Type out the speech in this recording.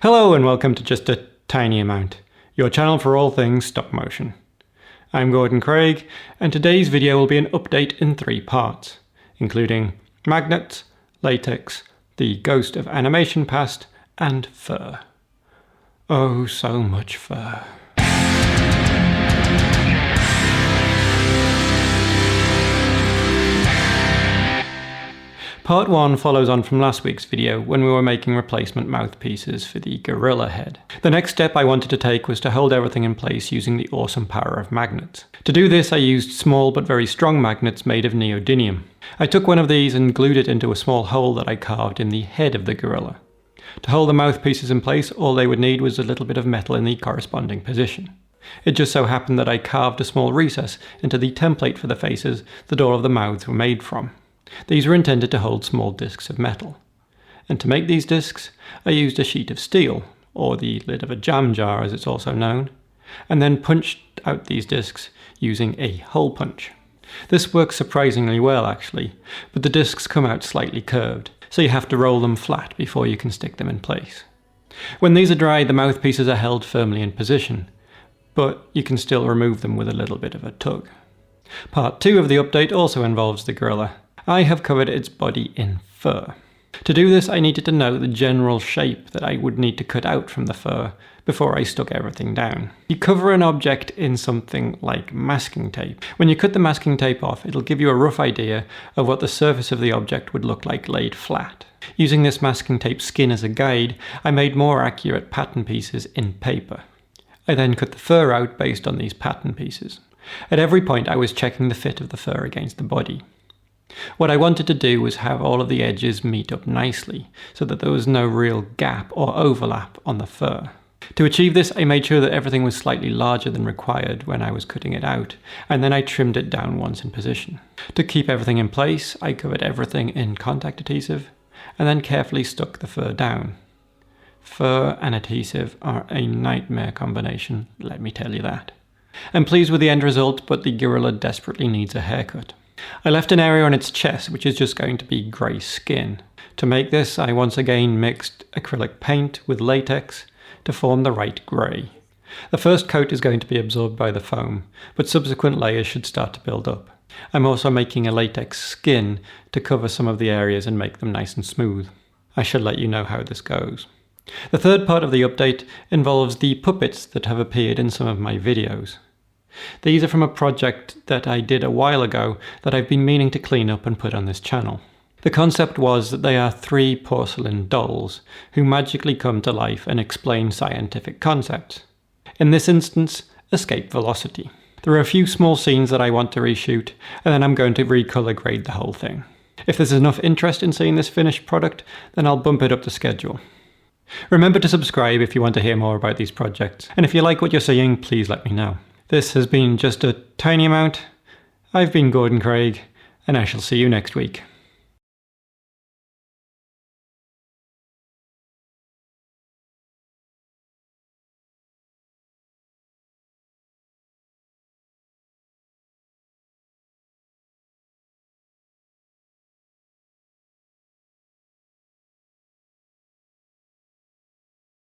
Hello and welcome to Just a Tiny Amount, your channel for all things stop motion. I'm Gordon Craig, and today's video will be an update in 3 parts, including magnets, latex, the ghost of animation past, and fur. Oh, so much fur. Part 1 follows on from last week's video when we were making replacement mouthpieces for the gorilla head. The next step I wanted to take was to hold everything in place using the awesome power of magnets. To do this I used small but very strong magnets made of neodymium. I took one of these and glued it into a small hole that I carved in the head of the gorilla. To hold the mouthpieces in place, all they would need was a little bit of metal in the corresponding position. It just so happened that I carved a small recess into the template for the faces that all of the mouths were made from. These were intended to hold small discs of metal. And to make these discs, I used a sheet of steel, or the lid of a jam jar as it's also known, and then punched out these discs using a hole punch. This works surprisingly well actually, but the discs come out slightly curved, so you have to roll them flat before you can stick them in place. When these are dry, the mouthpieces are held firmly in position, but you can still remove them with a little bit of a tug. Part 2 of the update also involves the gorilla. I have covered its body in fur. To do this I needed to know the general shape that I would need to cut out from the fur before I stuck everything down. You cover an object in something like masking tape. When you cut the masking tape off, it'll give you a rough idea of what the surface of the object would look like laid flat. Using this masking tape skin as a guide, I made more accurate pattern pieces in paper. I then cut the fur out based on these pattern pieces. At every point I was checking the fit of the fur against the body. What I wanted to do was have all of the edges meet up nicely, so that there was no real gap or overlap on the fur. To achieve this, I made sure that everything was slightly larger than required when I was cutting it out, and then I trimmed it down once in position. To keep everything in place, I covered everything in contact adhesive, and then carefully stuck the fur down. Fur and adhesive are a nightmare combination, let me tell you that. I'm pleased with the end result, but the gorilla desperately needs a haircut. I left an area on its chest which is just going to be grey skin. To make this I once again mixed acrylic paint with latex to form the right grey. The first coat is going to be absorbed by the foam, but subsequent layers should start to build up. I'm also making a latex skin to cover some of the areas and make them nice and smooth. I shall let you know how this goes. The third part of the update involves the puppets that have appeared in some of my videos. These are from a project that I did a while ago that I've been meaning to clean up and put on this channel. The concept was that they are 3 porcelain dolls who magically come to life and explain scientific concepts. In this instance, escape velocity. There are a few small scenes that I want to reshoot, and then I'm going to recolor grade the whole thing. If there's enough interest in seeing this finished product, then I'll bump it up to schedule. Remember to subscribe if you want to hear more about these projects, and if you like what you're seeing, please let me know. This has been Just a Tiny Amount. I've been Gordon Craig, and I shall see you next week.